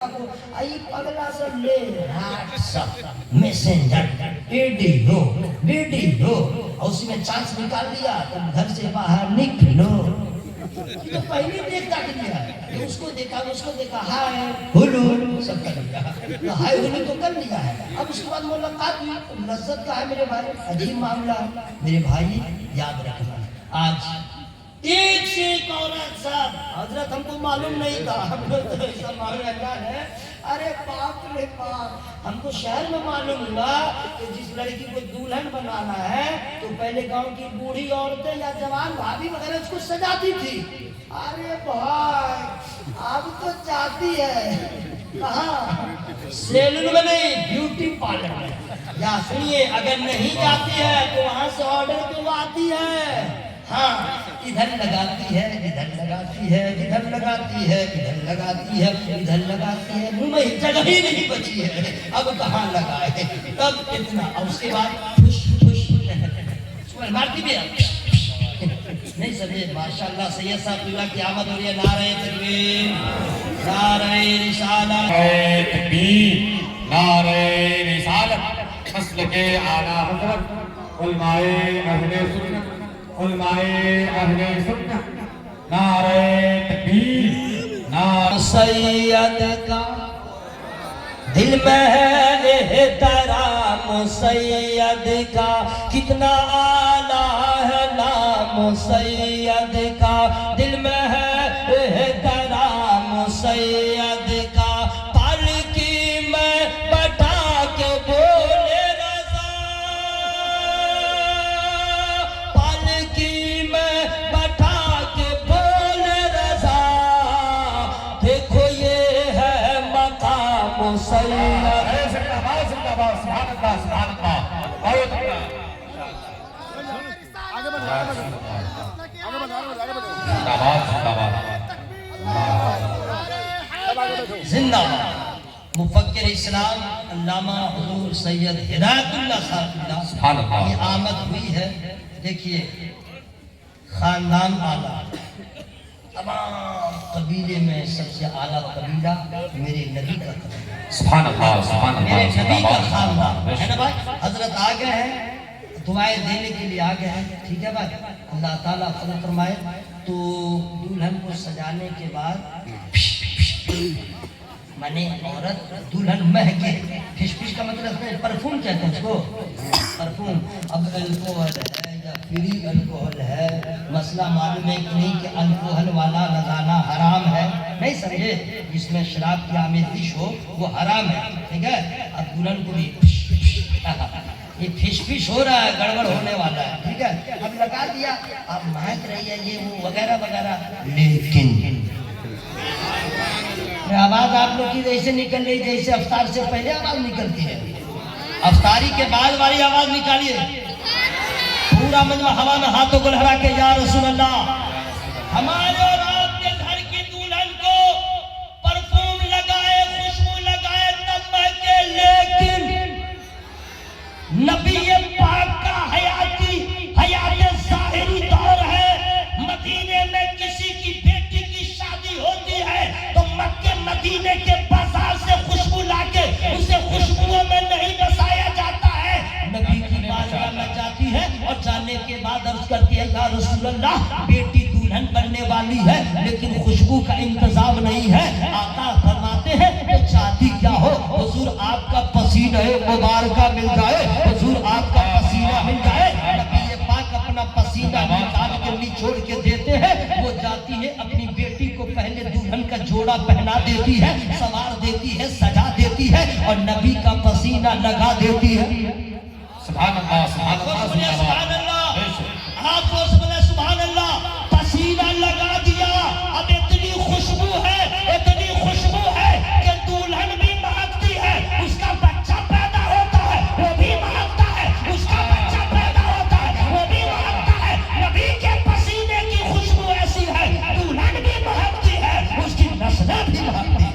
आई पगला सब ले व्हाट्सएप मैसेंजर वीडियो और उसमें चांस निकाल लिया तुम घर से बाहर निकलो। तो पहले देखता किया उसको देखा हाय हुलू सब कर लिया, तो हाय हुलू तो कर लिया है। अब उसके बाद मुलाकात हुई, लज्जत का है मेरे भाई, अजीब मामला मेरे भाई। याद रखना आज एक से एक औरत सब हजरत हमको मालूम नहीं था, हम लोग तो ऐसा मालूम है। अरे बाप रे बाप, हमको शहर में मालूम हुआ कि जिस लड़की को दुल्हन बनाना है तो पहले गांव की बूढ़ी औरतें या जवान भाभी वगैरह उसको सजाती थी। अरे भाई अब तो जाती है कहाँ, सैलून में नहीं ब्यूटी पार्लर में। या सुनिए, अगर नहीं जाती है तो वहां से ऑर्डर तो आती है। हाँ, इधर लगाती है, इधर लगाती है, इधर लगाती है, इधर लगाती है, इधर लगाती है, मुंह में जगह ही नहीं बची है, अब कहाँ लगाए। तब इतना, और उसके बाद खुश मारती भी नहीं सभी माशाल्लाह। सैयद साहब की आमद हो रही है। नारे तकबीर, नारे रिसालत, नारे रिसालत, मसल के आला हज़रत उलमाए अहले सुन्नत, उलमाए अहले सुन्नत, नारे तकबीर, नारे सैयद का दिल में है एहतराम, सैयद का कितना आला है नाम, सैयद का दिल में है एहतराम, सैयद का पालकी में बैठा के बोले रज़ा, पालकी में बैठा के बोले रज़ा, देखो ये है मकाम सैयद। जिंदाबाद मुफक्किर इस्लाम अल्लामा हुजूर सैयद हिदायतुल्लाह साहब की आमद हुई है। देखिए खानदान आला, तमाम कबीले में सबसे आला कबीला मेरे नबी का कबीला, सुभान अल्लाह, सुभान अल्लाह, मेरे नबी का खानदान है ना भाई। हजरत आ गए हैं, दुआएं देने के लिए आ गए हैं, ठीक है भाई। अल्लाह ताला फजल फरमाए। तो दुल्हन को सजाने के बाद माने औरत दुल्हन महके, फिश का मतलब है परफ्यूम कहते हैं उसको, परफ्यूम। अब अल्कोहल है या फ्री अल्कोहल है, मसला मालूम है कि नहीं कि अल्कोहल वाला लगाना हराम है, नहीं समझे, जिसमें शराब की आमेजिश हो वो हराम है, ठीक है। अब दुल्हन को भी ये फिश हो रहा है, गड़बड़ होने वाला है, ठीक है। अब लगा दिया, अब महक रही है ये वो वगैरह वगैरह, लेकिन आवाज आप लोग की जैसे निकल रही जैसे अफ्तार से पहले आवाज निकलती है, अफ्तारी के बाद वाली आवाज निकालिए। पूरा मजमा हवा में हाथों को लहरा के या रसूल अल्लाह, हमारे और आपके घर की दुल्हन को परफ्यूम लगाए, खुशबू लगाए तब महके, लेकिन नबी पाक का हयात ज़ाहिरी दौर है। मदीने में किसी की बेटी की शादी होती है तो मक्के मदीने के बाजार से खुशबू लाके उसे खुशबुओं में नहीं बसाया जाता है, नबी की बारगाह में जाती है और जाने के बाद अर्ज करती है या रसूल अल्लाह, बेटी दुल्हन बनने वाली है लेकिन खुशबू का इंतजाम नहीं है। आका फरमाते हैं तो चाहती क्या हो, हुजूर आपका पसीना मुबारक मिल जाए, हुजूर आपका पसीना मिल जाए। नबी पाक अपना पसीना निकाल के निचोड़ के देते हैं, वो जाती है अपनी बेटी को पहले दुल्हन का जोड़ा पहना देती है, सवार देती है, सजा देती है और नबी का पसीना लगा देती है। सुभान अल्लाह, सुभान अल्लाह, सुभान अल्लाह, आप बोले सुभान अल्लाह, पसीना लगा दिया। अब इतनी खुशबू है कि दुल्हन भी महकती है, उसका बच्चा पैदा होता है वो भी महकता है, उसका बच्चा पैदा होता है वो भी महकता है। नबी के पसीने की खुशबू ऐसी है, दुल्हन भी महकती है, उसकी नस्लें भी महकती है।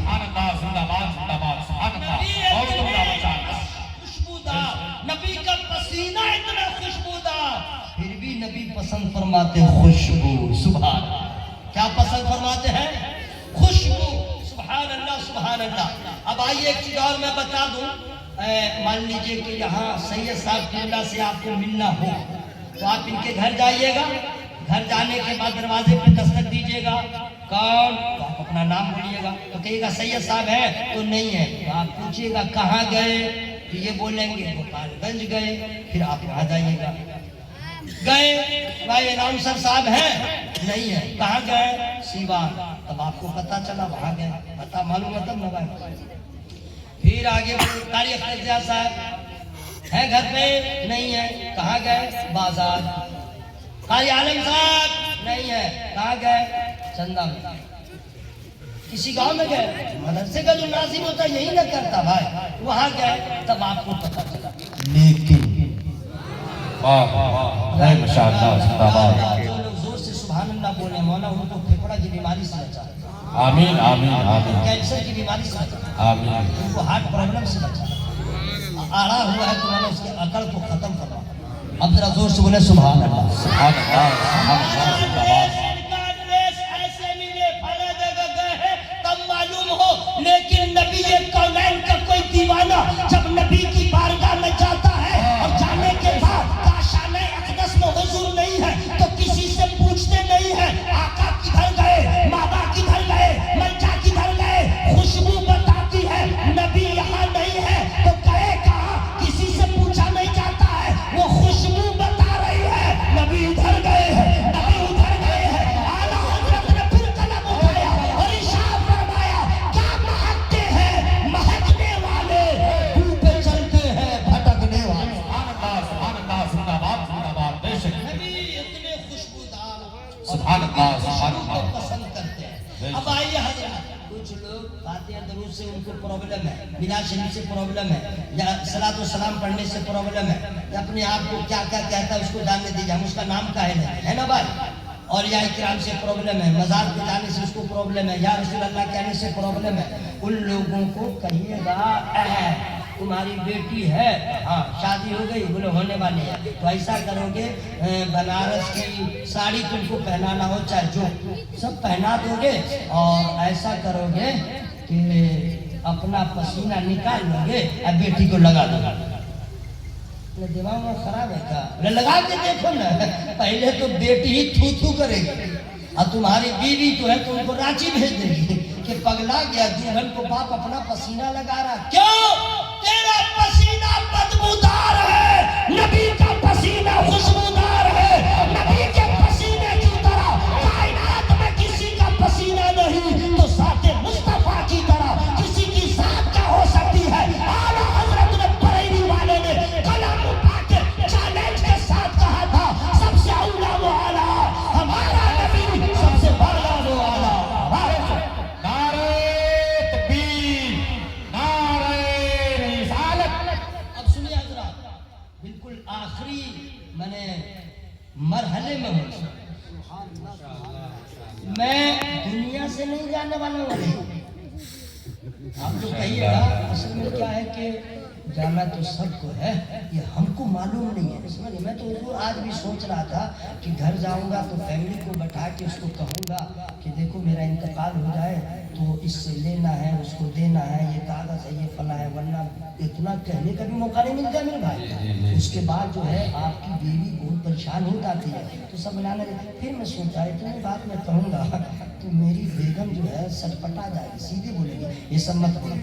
खुशबूदार नबी का पसीना इतना खुशबूदार, फिर भी नबी पसंद फरमाते खुशबू। सुभान, क्या पसंद फरमाते हैं? खुशबू। सुभान अल्लाह, सुभान अल्लाह। آئیے ایک چیز اور میں بتا دوں، مان لیجئے کہ یہاں سید صاحب قبلہ سے آپ کو ملنا ہو تو آپ ان کے گھر جائیے گا، گھر جانے کے بعد دروازے پہ دستک دیجیے گا، کون؟ تو آپ اپنا نام بولیے گا، تو کہے گا سید صاحب ہے، تو نہیں ہے، تو آپ پوچھیے گا کہاں گئے، تو یہ بولیں گے گوپال گنج گئے، پھر آپ وہاں جائیے گا، گئے بھائی اناؤنسر صاحب ہیں، نہیں ہے، کہاں گئے؟ سیوان، تب آپ کو پتا چلا وہاں گئے، پتا معلوم ہے تب نہ بھائی۔ پھر آگے قاری اختر ضیاء صاحب ہے گھر پہ، نہیں ہے، کہاں گئے؟ بازار۔ قاری عالم صاحب نہیں ہے، کہاں گئے؟ چندہ میں۔ کسی گاؤں میں گئے، مدرسے کا جو ناظم ہوتا ہے یہی نہ کرتا بھائی، وہاں گئے، تب آپ کو پتا چلا۔ لیکن ماشاءاللہ زندہ باد۔ جو لوگ زور سے سبحان اللہ بولے مولا ان کو پھیپھڑا کی بیماری سے بچا، آمین آمین آمین کینسر کی بیماری سے بچا، آمین۔ ان کو ہارٹ پرابلم سے بچا، آڑا ہوا ہے تو میں نے اس کی عقل کو ختم کروا۔ اب ذرا زور سے بولے سبحان اللہ۔ سبحان اللہ سبحان اللہ زندہ باد۔ ایسے ملے پھلے جگہ گئے ہیں تب معلوم ہو، لیکن نبی کونین کا کوئی دیوانہ جب نبی کی بارگاہ میں جاتا ہے اور جانے کے بعد کاشانہ اقدس میں حضور نہیں ہے تو کسی سے پوچھتے نہیں ہیں آقا کدھر گئے، مابا کدھر گئے، ملجا کدھر گئے، خوشبو بتاتی ہے نبی یہاں نہیں ہے تو گئے کہاں، کسی سے پوچھا نہیں جاتا ہے، وہ خوشبو بتا رہی ہے نبی ادھر گئے ہیں، نبی ادھر گئے ہیں۔ اعلیٰ حضرت نے پھر قلم اٹھایا اور ارشاد فرمایا کیا مہکتے ہیں مہکنے والے، بو پہ چلتے ہیں بھٹکنے والے۔ سبحان اللہ زندہ باد زندہ باد بے شک۔ نبی اتنے خوشبودار سبحان اللہ سبحان خوشبو کو اللہ۔ پسند کرتے ہیں۔ اب آئیے حضرات، کچھ لوگ فاتحہ درود سے ان کو پرابلم ہے، میلاد شریف سے پرابلم ہے، یا صلاۃ و سلام پڑھنے سے پرابلم ہے، یا اپنے آپ کو کیا کیا کہتا ہے اس کو جاننے دیجیے، ہم اس کا نام کا ہے نا بھائی، اور یا اکرام سے پرابلم ہے، مزار پہ جانے سے اس کو پرابلم ہے، یا رسول اللہ کہنے سے پرابلم ہے، ان لوگوں کو کہیے گا تمہاری بیٹی ہے، ہاں شادی ہو گئی، بولے ہونے والی ہے، تو ایسا کرو گے بنارس کی ساڑی تم کو پہنانا ہو چاہے جو سب پہنا دو گے، اور ایسا کرو گے کہ اپنا پسینہ نکال لو گے اور بیٹی کو لگا دو گے۔ دماغ میں خراب ہے کیا؟ لگا کے دیکھو نا، پہلے تو بیٹی ہی تھو تھو کرے گی، اور تمہاری بیوی جو ہے تو ان کو رانچی بھیج دے گی کہ پگلا گیا دلہن کو باپ اپنا پسینہ لگا رہا، کیوں؟ تیرا پسینہ بدبودار ہے، نبی کا پسینہ خوشبودار ہے، نبی کے پسینے کی طرح کائنات میں کسی کا پسینہ نہیں تو ذات مصطفیٰ کی طرح کسی کی ذات کیا ہو سکتی ہے۔ اعلیٰ حضرت نے بریلی والے نے قلم اٹھا کے چیلنج کے ساتھ کہا تھا سب سے اولا و اعلیٰ ہمارا نبی، سب سے بڑا و اعلیٰ۔ نعرہ تکبیر، نعرہ رسالت۔ اب سنیے حضرات، بالکل آخری میں نے مرحلے میں ہوں، میں دنیا سے نہیں جانے والا ہوں، آپ جو کہیے گا اصل میں کیا ہے کہ جانا تو سب کو ہے، یہ ہم کو معلوم نہیں ہے، سمجھے؟ میں تو حضور آج بھی سوچ رہا تھا کہ گھر جاؤں گا تو فیملی کو بٹھا کے اس کو کہوں گا کہ دیکھو میرا انتقال ہو جائے تو اس سے لینا ہے، اس کو دینا ہے، یہ کاغذ ہے، یہ فلاں ہے، ورنہ اتنا کہنے کا بھی موقع نہیں ملتا میرے بھائی۔ اس کے بعد جو ہے آپ کی بیوی بہت پریشان ہو جاتی ہے تو سب بنانا، پھر میں سوچا اتنی بات میں کہوں گا تو میری بیگم جو ہے سٹپٹا جائے گی، سیدھے بولے گی یہ سب مت بولے،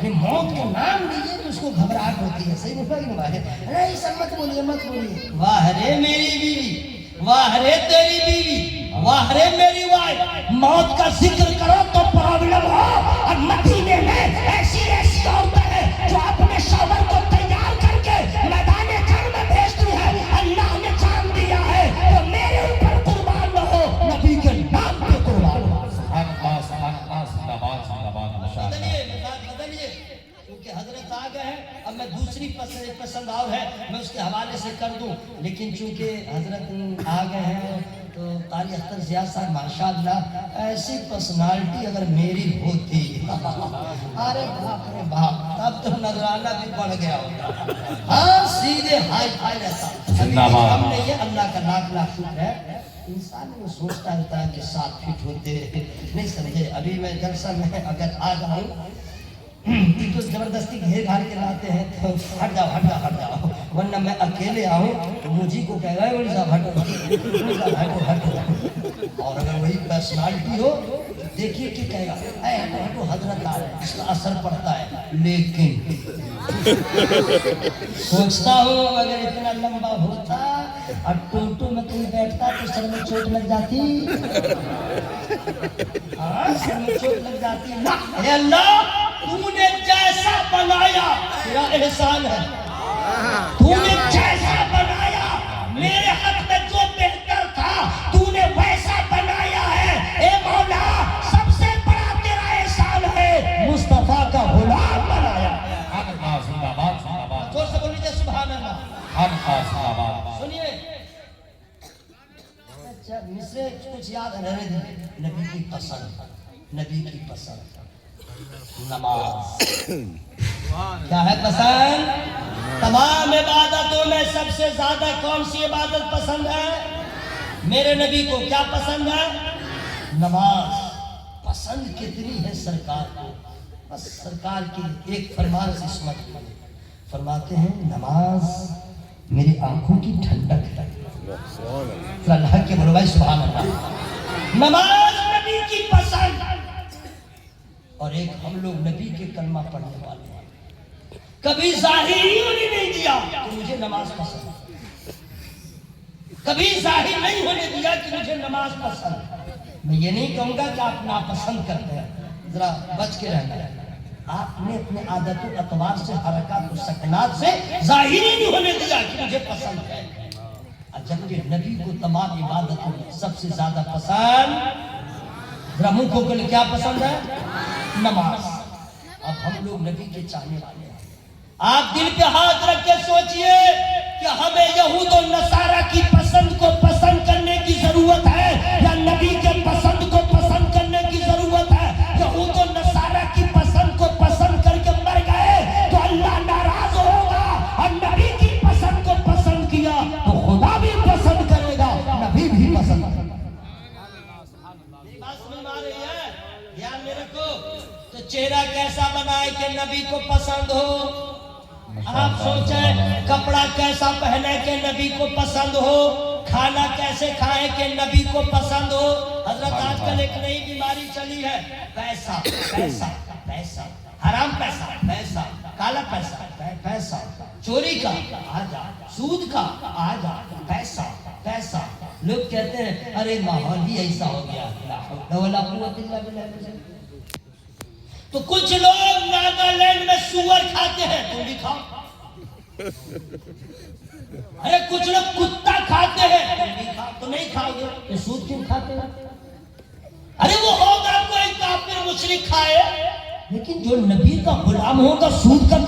موت کے نام لیجیے تو اس کو گھبراہٹ ہوتی ہے، صحیح بولے گی بھائی، نہیں سب مت بولیے مت بولیے، واہ رے میری بیوی، واہ رے تیری بیوی، واہ رے میری وائف، موت کا ذکر کرو تو پرابلم ہو، اور مدینے میں ایسی ایسی عورتیں ہیں جو اپنے شوہر کو تیار کر کے میدان جنگ میں بھیجتی ہے، اللہ نے جان دیا ہے تو میرے اوپر قربان نہ ہو، نبی کے نام پہ قربان ہو۔ سبحان اللہ سبحان اللہ زندہ باد زندہ باد ماشاءاللہ۔ بدلیے کیونکہ حضرت آ گئے ہیں، اب میں دوسری پسند اور ہے میں اس کے حوالے سے کر دوں، لیکن چونکہ حضرت آ گئے ہیں تو قاری اختر ضیاء صاحب ماشاءاللہ ایسی پرسنالٹی اگر میری ہوتی ارے باپ رے باپ تب تو نظرانہ بھی بڑھ گیا ہوتا، ہاں سیدھے ہائی فائی رہتا، زندہ باد۔ ہم نہیں ہے، اللہ کا لاکھ لاکھ شکر ہے، इंसान वो सोचता रहता है कि 7 फीट होते, नहीं समझे। अभी मैं दरअसल में अगर आ जाऊँ तो जबरदस्ती घेर घाल के लाते हैं तो हट जाओ, वरना मैं अकेले आऊँ तो मुझी को कहेगा वही साहब हटो। और अगर वही पर्सनालिटी हो देखिए कि कहेगा हटो हजरत आ रहे हैं, इसका असर पड़ता है। लेकिन सोचता हूँ अगर इतना लंबा होता और टोटो में कहीं बैठता तो सर में चोट लग जाती। हाँ, सर में चोट लग जाती ना। हे अल्लाह, तूने जैसा बनाया तेरा एहसान है। तूने जैसा बनाया मेरे हक में जो बेहतर था तूने वैसा बनाया है। ए मौला, सबसे बड़ा तेरा एहसान है मुस्तफा का गुलाम बनाया। अल्लाह जिंदाबाद जिंदाबाद। जोर से बोलिए सुभान अल्लाह। अल्लाह जिंदाबाद। सुनिए, अच्छा मिसरे कुछ याद रहने दे। नबी की पसंद, नबी की पसंद नमाज। क्या है पसंद? तमाम इबादतों में सबसे ज्यादा कौन सी इबादत पसंद है? मेरे नबी को क्या पसंद है? नमाज। पसंद कितनी है सरकार को, बस सरकार की एक फरमान से समझ लीजिए। फरमाते हैं नमाज मेरी आंखों की ठंडक है। अल्लाह के बोलो भाई सुभान अल्लाह। नमाज नबी की पसंद। और एक हम लोग नबी के कलमा पढ़ने वाले हैं, कभी जाहिर नहीं दिया कि मुझे नमाज पसंद है, कभी जाहिर नहीं होने दिया कि मुझे नमाज पसंद। मैं ये नहीं कहूंगा कि आप नापसंद करते हैं, जरा बच के रहना है। आपने अपने आदतों अतवार से, हरकत और सकनात से जाहिर ही नहीं होने दिया कि मुझे पसंद है। जबकि नबी को तमाम इबादतों में सबसे ज्यादा पसंद, जरा मुंह खोल के क्या पसंद है? नमाज। अब हम लोग नबी के चाहने वाले हैं। आप दिल पे हाथ रख के सोचिए कि हमें यहूद और नसारा की पसंद को पसंद करने की जरूरत है या नबी के पसंद को पसंद करने की जरूरत है? यहूद और नसारा की पसंद को पसंद करके मर गए तो अल्लाह नाराज होगा, और नबी की पसंद को पसंद किया तो खुदा भी पसंद करेगा, नबी भी पसंद करेगा। बात समझ में आ रही है? ध्यान में रखो। तो चेहरा कैसा बनाए कि नबी को पसंद हो? आप सोचें कपड़ा कैसा पहने के नबी को पसंद हो, खाना कैसे खाए के नबी को पसंद हो। हजरत आजकल एक नई बीमारी चली है, पैसा पैसा पैसा, हराम पैसा पैसा, काला पैसा पैसा, चोरी का आ जा, सूद का आ जा, पैसा पैसा। लोग कहते हैं अरे माहौल ही ऐसा हो गया। तो कुछ लोग नागालैंड में सुअर खाते हैं, तुम भी खाओ। अरे कुछ लोग कुत्ता खाते हैं, तुम भी खाओ। तो नहीं खाओगे तो सूद क्यों खाते हैं? अरे वो होगा कोई काफिर मुशरिक खाए, लेकिन जो नबी का गुलाम होगा सूद का